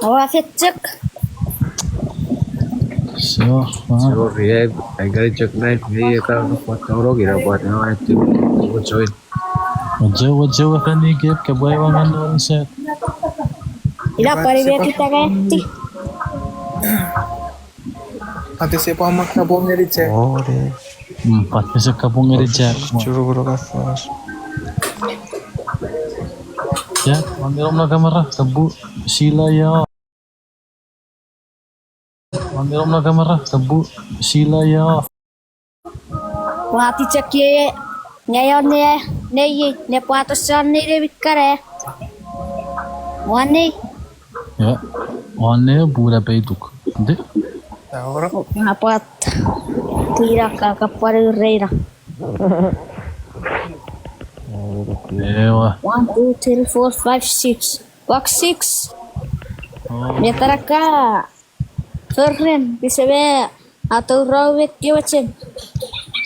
Awak cek. So, I gotta check knife. Hey, kalau buat kau kira buat yang itu join. Wajah kan ni gap ke boy wangan orang set. Ila pare dia kita ganti. Ate siapa amak kabongnya dicek. Oh deh. Empat besok kabung ngerejak. Curu kafas. Ya, ambil om naga marah kebu sila ya. Ambil om naga marah kebu sila ya. Wati cek ye. Ngayon ne patos san ne bikare. Wani. Ya, wane buda peituk. Ande. Tahu Ngapat. Tira ka pare reira. Ewa. 1 2 3 4 5 6. Box 6. Ya taraka. Keren bisa be atau rawit kiwacen.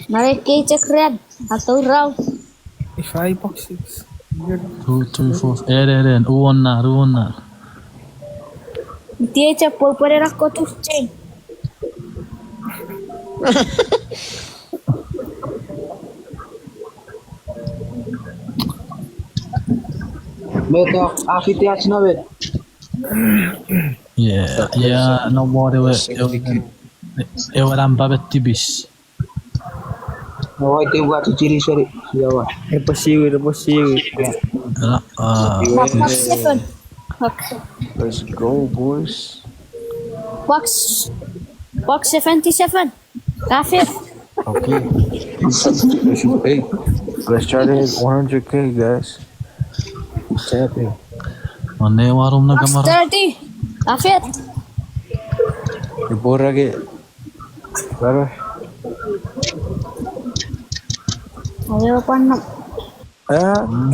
Mereka cek red atau raw. 5 boxes. 2 3 4. Eren. Uonna. Dia cek por pare rakko tuh ceng. Beto, afitiach na bet. Yeah, no more we. Ewaran babet tibis. Oh, itu buat ciri seri. Siapa? Lepas siwi. Box 7. Okay. Let's go, boys. Box 77. Kafir. Okay. Hey, let's try to hit 100K, guys. Tapping. Wane warum naga Box marah. 30. Kafir. Report lagi. Baru. Ayo panam.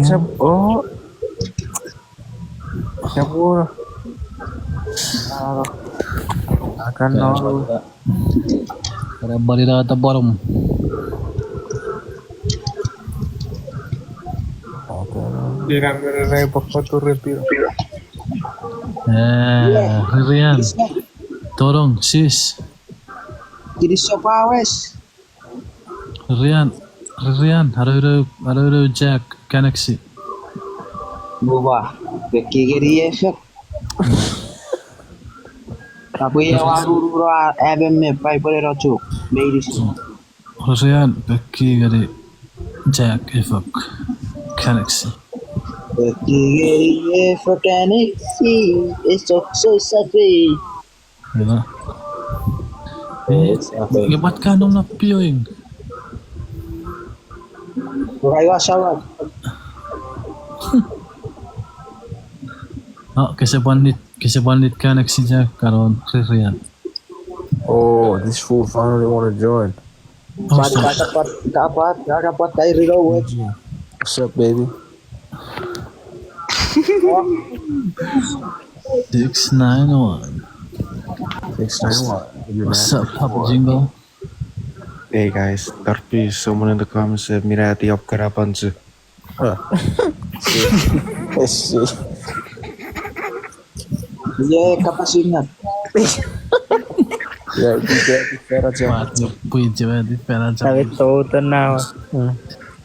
Siapa? Oh. Siapa? Akan nol. Ada balira ata barum. Dirang repot foto repiro. Rian. Tolong sis. Jadi siapa wes? Rian, haro Jack Galaxy. Buah, beki geri efek. Tapi ya waru ebem me pai pore rochu. Meiris. Rian, beki gari Jack Efok Galaxy. Beki geri efek Galaxy. Esok so safi. Diba? Gabat ka nung napiyoing. Kayo asawa. Kasi banit Galaxy Jack karon Rian. Oh, this fool finally want to join. Dapat kayo rin wet. What's up, baby? 691. 691. What's up, Papa Jingle? Hey guys, Darby, someone in the comments said Mirati up Karapanzu. Iya, kapasingat. Ya, di Vera aja. Puji banget di Peraja. Tapi tahu tenang.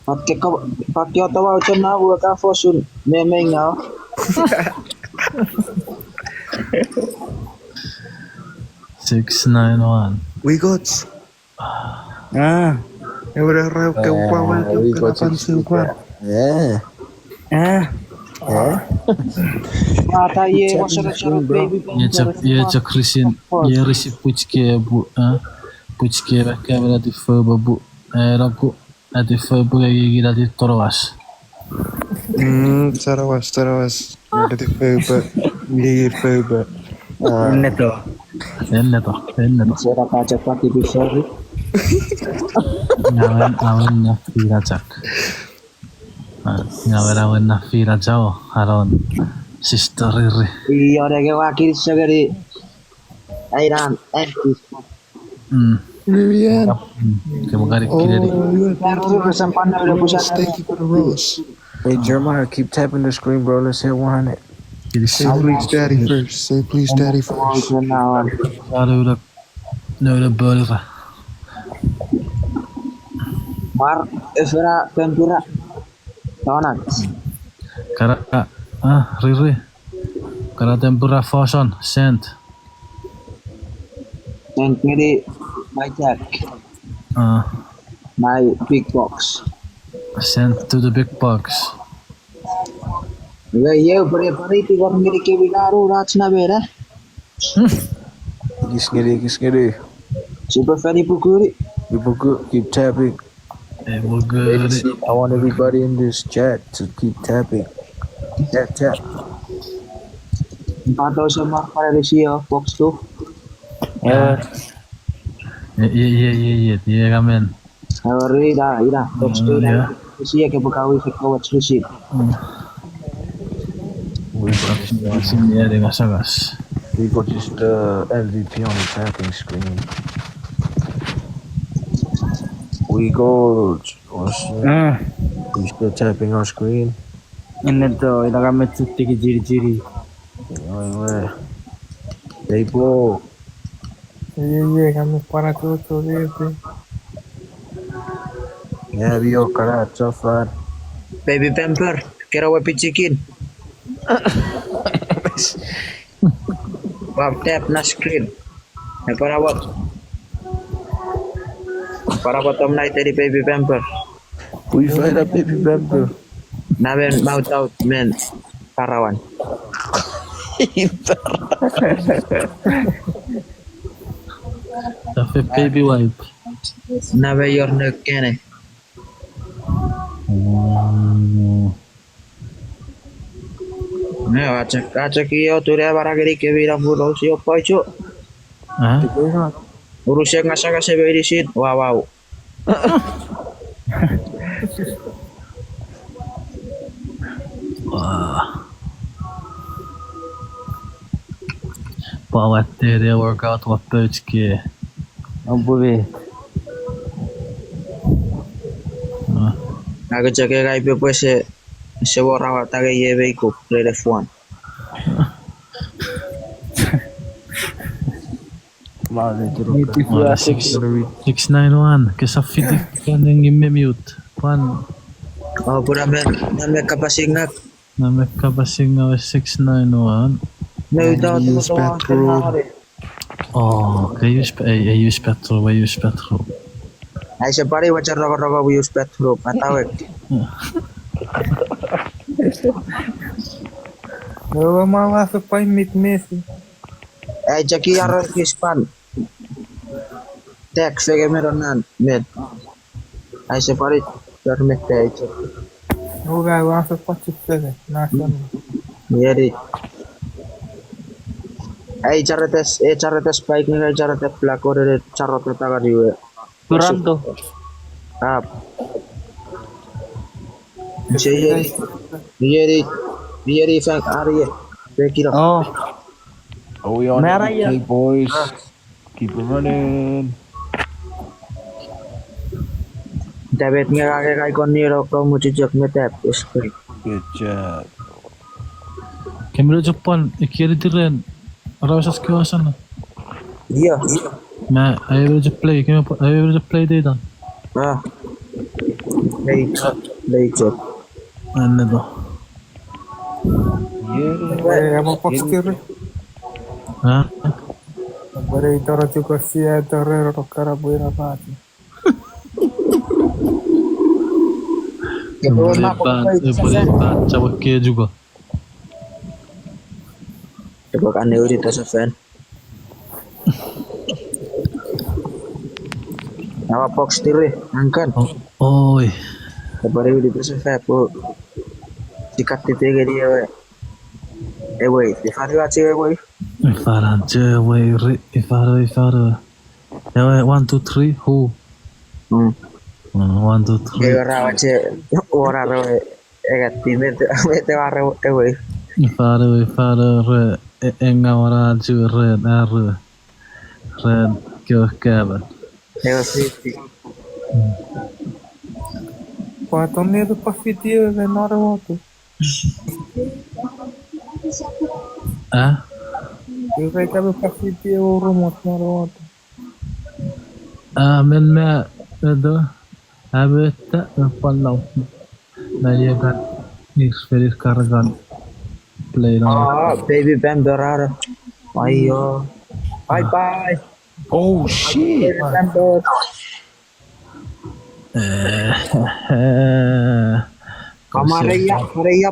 Pakai otawa ucap na buat kafosun. Memang ngau. 691. We got. Ya udah rau ke upawan we ke got 8 Yeah. Mata ye wasara baby. Я Christian, я решил пучки камера di фэбу, раку, di фэбу я гида di тороваш. Tarawas. Ada di Feba. Neto. Enneto. Saya kaca pati besar. Awen na fira jak. Awen na fira jao, haron. Sister Riri. Iya, ada ke wakil segeri. Airan, Lilian. Kamu garik kiri di. Baru kesempan udah pusat. Thank you for the rose. Hey, Jeremiah, keep tapping the screen, bro. Let's hit 100. Say please daddy first. Say please daddy first. Kenawan. Ne udah bölra. Mar Evra Tempura. Tawanan. Kara Riri. Kara tempura Foson sent. And ngiri my jack. My big box. Sent to the big box. Ye pare ti war ngiri ke binaru rachna bera. Gis ngiri. Super funny pukuri. People good, keep tapping. We're good. I want everybody in this chat to keep tapping. Tap. Patau sama para Russia box tu. Yeah, ramen. Ida box tu Yeah. Russia ke bukawi sekawat Russia. Sini ada ngasagas. We got just MVP on the tapping screen. We go. We still tapping our screen. Ini tuh, ina kami tuti ke jiri-jiri. Anyway. Hey bro. Iya, kami para tuh itu. Yeah, we all got tough lad. Baby pamper, kira wapi chicken. Wap tap na screen. Para wat om night dari baby pamper. We find up baby bamboo. Naben mau tahu men parawan. Tapi baby wipe. Nabe yor nekene. Ne acak iyo tuh dia barangkali kebira buruk sih apa itu? Urusnya ngasa beri sit. Wow. Bawa tere workout wapet ke. Ampuh Aku cek kayak IP pues se borraba taga yebe ko telefon. Itu 691 kesa fitik kan yang mute. Pan Oh pura men kapasingak. na kapasing nga 691. No ito use petrol. Oh, use petrol. Ay se pare wajar rogo use petrol patawek. Eu malah supaya mid-messi. Ay jaki arroz kispan. Tek fege meronan med. Ay se pare permette ay jaki. Eu acho que pode ser, nacional. Yeri. Ay charretes bike ni charretes plako de charrote taga diwe. kurang tuh. Yeri fang Arya. Bekira. Oh, Are we on Merah it? ya. Okay, boys. Keep it running. Dapat ngakak kon niro ko mo jujak metap. Good job. Kamera Japan ikiri diren. Rasas kiwasan na. Iya. Ma ayo play data. Baik. Ano to? É uma postura. Ha? Agora então a Chuukese é terreno do cara buena parte. Boleh baca ke juga. Coba kan neurita sa fan. Nama box tiri, angkan. Oi. Kabari di sa fan po. Sikat titege dia we. Wei, di fari wachi we. Ifaran cewek ifara. Ya 1 2 3 who? 1 2 3. Ora wachi ora we. Egatti mete warre we. Ifara re engawara ju red kyo kaban. Eo siti. Pô, então medo para fitir, é na hora outra. Ah, Io kai cabe pasiti e rumot na rumot. men med då jag vet palla när jag kan experience kargan play na baby bam dorar. Ayo. Bye bye. Oh shit! Baby bam dor.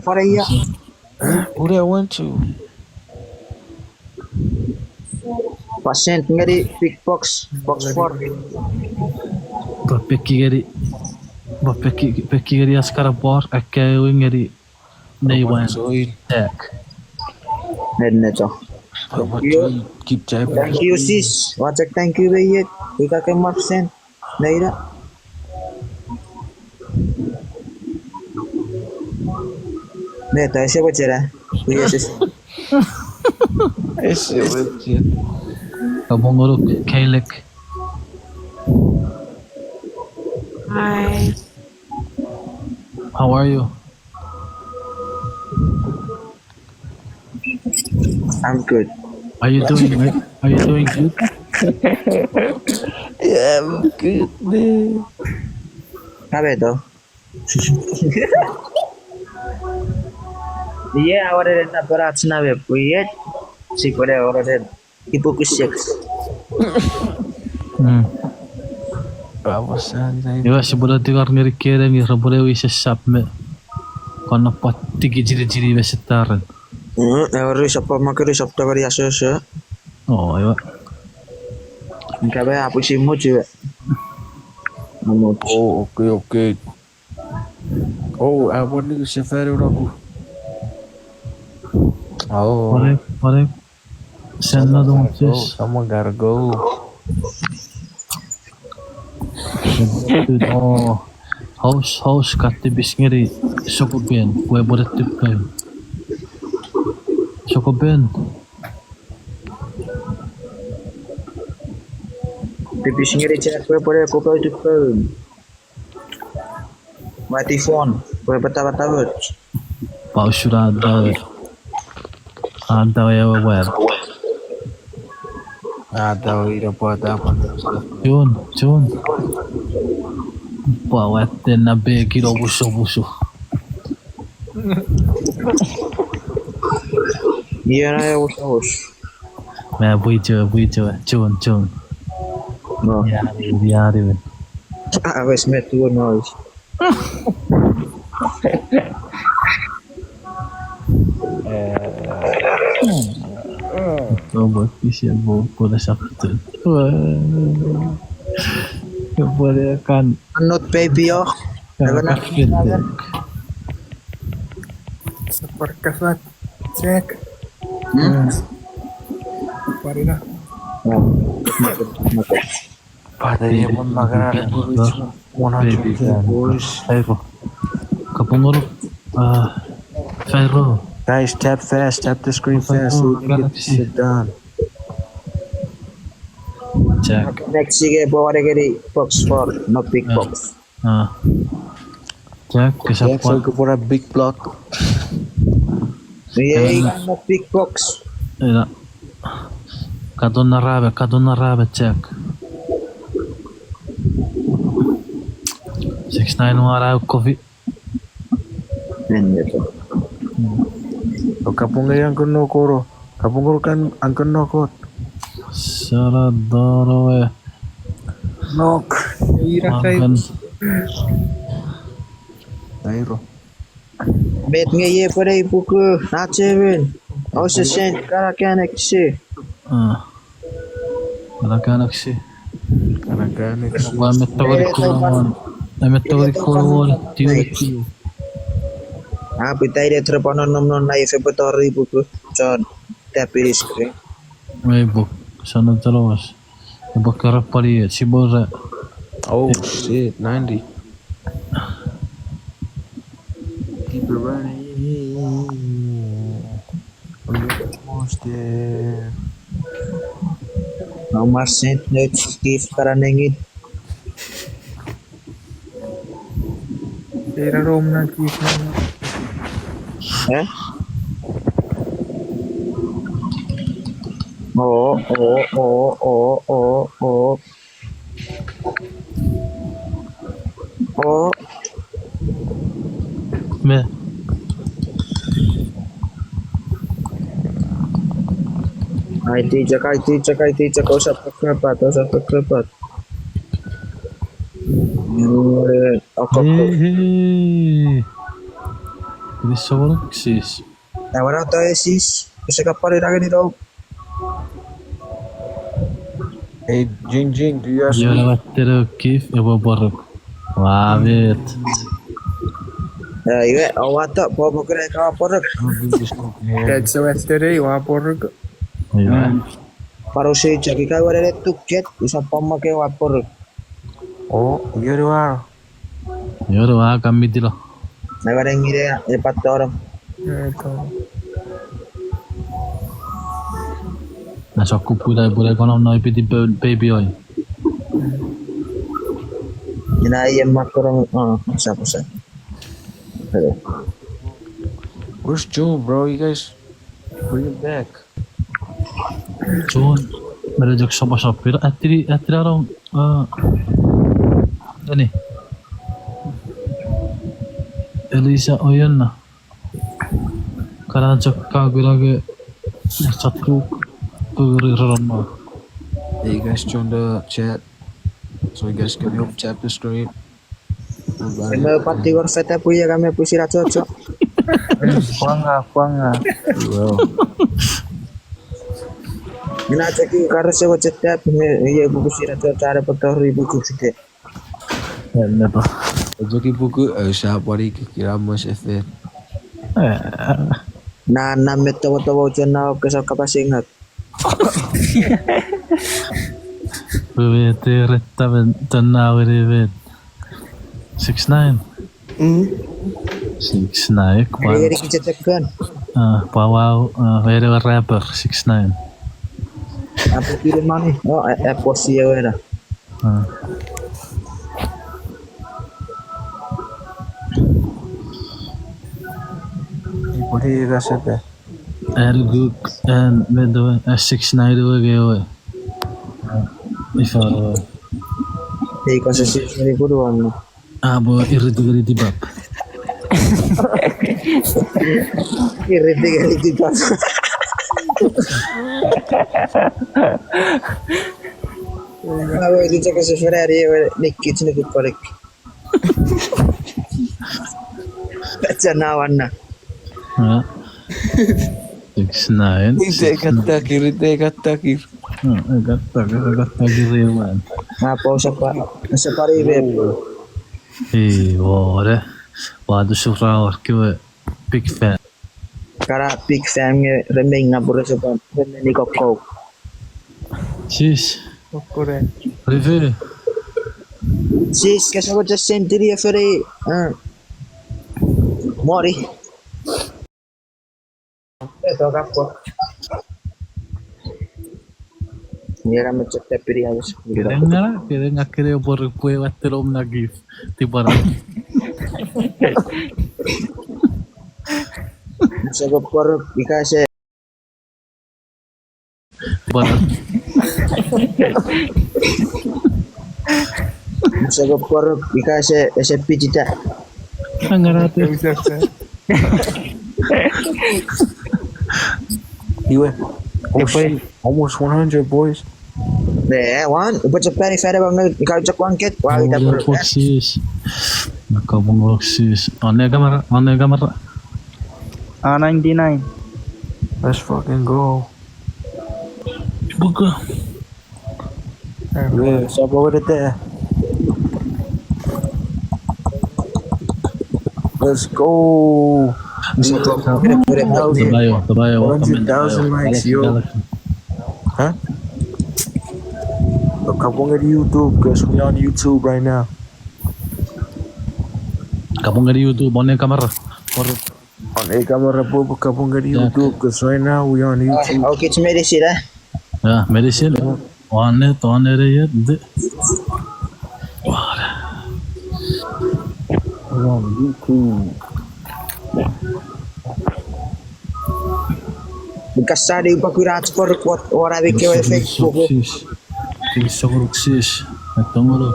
Pareya. Who that went to? Pasient ngari big box 4. Pekki geri askara bor akka wingeri neywan Soil. tek Nedneto. Keep tapping. Thank you sis. Wajak thank you bayet. Ika ke Marcen. Naira. Neta, ese bachera. Yes. Esse went kabongoro kailek Hi. how are you I'm good. are you doing good Yeah, I'm good, man. Sabe to? Iya, ahora de na berat na be puyet. Si kore ahora de hipokusix. Apa sih? Iwa sebelum tigar ngeri kere ngi rabure wis sap me kono patti jiri besetaran Ahora siapa makere siapa bari aso. oh iwa Kabe apu si mo juga. Mo. Oh, okay. Oh, I want to see Ferro Rogu. Oh, Pare sen na dong sis someone gotta go. oh house katte bisngeri sokoben kue bodet tukai sokoben Tipis ngiri cek kue pore kopi itu ke. Mati phone. Kue bata-bata. pausura ada ya wer Nada, ir a porta para Jun bawat na be kilo buso Iya na ya us. me buijo Jun No. yari wen Wes met tuh noise. Robot bisa boleh sakit. Boleh kan Not baby yo. kan Seperti cek. Parina. Pada dia pun makanan baby Fairo kapunguru Fairo Guys, tap the screen fast so we can get this shit done. check Next sige bawa lagi box 4, not big box. check Yeah, so kesapuan go for a big block. Iya, not big box. ila kadonna rabe check 69 wara coffee Gitu. Kapung yang kena koro. Kapung koro kan ang kena kot. Saradoro Nok. Ira kai. Airo. Bet ngeye pada ibu ke nacewen. Oh sesen kara kanek si. anak sih Kanagane. gua meteori kolon tiu Ah pitai dia terpanon nom na ife betor ibu ke. Con tapi screen. Weibo, sono terus. Bakar pali si bora. Oh shit, 90. Keep it running. Almost there. Nomor sent let's keep running it. Ira rom na kis na. Oh, oh, oh, oh, oh, oh. Oh, Me. IT cek, usah kekrepat. Hei. Ini seorang sis. Ahora todo sis, usah kapal lagi nih dong. Hey, Jing, do you have Dia some? lewat terus kif, ibu borok. Wabit. Iya, awak tak bawa kira kau porok. That's the Western, Waporg. Iya. Paru si jagi kau ada tuket, usah pemakai wapor. Oh, here you are. Yoro kami dilo. Nah, ada yang ngira empat orang. Nasa kupulay kono na ipiti baby oy. Inayam makorong, usah. Where's Joe, bro? You guys bring him back. John, merejak sama sapir. Atri arong. Ini. Elisa oyan na. Karajak kagulage satu ramah. Hey, you guys join the chat so you guys can help chat the stream. Kami pati warfeta puya kami pusi racoco. Kuanga. Well, Ina ceki karena sewa cetap iya pusi racoco cara petori buku sike. Ano to? Joki buku siapa di kira mas FF. Na tawa jana kesal kapasingat. Bebete retta tanawiri vet. 6'9". 6'9". Iya dikicetkan. Pawaw, very rapper 6'9". Apa kirim mana? Oh, posi ya wena. What do you guys say? Erguk and medo 6'9" gaya. Ifa Iya konsesi ini kuduan. abo iriti bab. Irit di pas. Aku itu cek ke Ferrari dikit nih korek. Canawan na. 6'9". Kata kir. Agak giriman. Apa sa pari beb. Vare. Wadu surra orke big fan. Kara big fan remeng na pura sa remeng ni kokko. Sis. Correct. Rive. Sis kasi ko just sentiri fere. Mori. Ito kapo. Mira me cek piri aja. Kira creo por cueva terom na gif. Tipara. Sa ko por because Tipara. sa ko por because ese pitita. Angarate. He went. Oh shit! Almost 100 boys. Wan, upat sa peri fere bang ikaw cek wangket. Wah, kita por. Sis. Nakabungok sis. Ane kamera. 99. Let's fucking go. Buka. Yeah, siapa udah teh? Let's go. Tabayo. 100,000 likes, yo. Huh? Kapong at YouTube, guys. We on YouTube right now. Kapong di YouTube. Ane kamera. On a camera, kapong at YouTube, cause right now we on YouTube. Okay, it's medicine eh. Ya, medicine. Ane re de. We on YouTube. Bekas tadi upah transport kuat orang bikin Facebook. Sukses. Tunggu lo.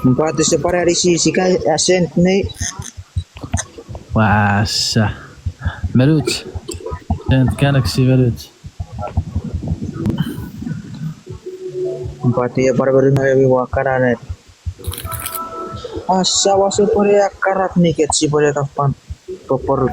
Empat separah di sisi kai asen nih. Wasa. Melut. كانك سي melut. Empat ya para baru nabi wakaran. Asa wasu pore akarat nih ket si pore kapan popor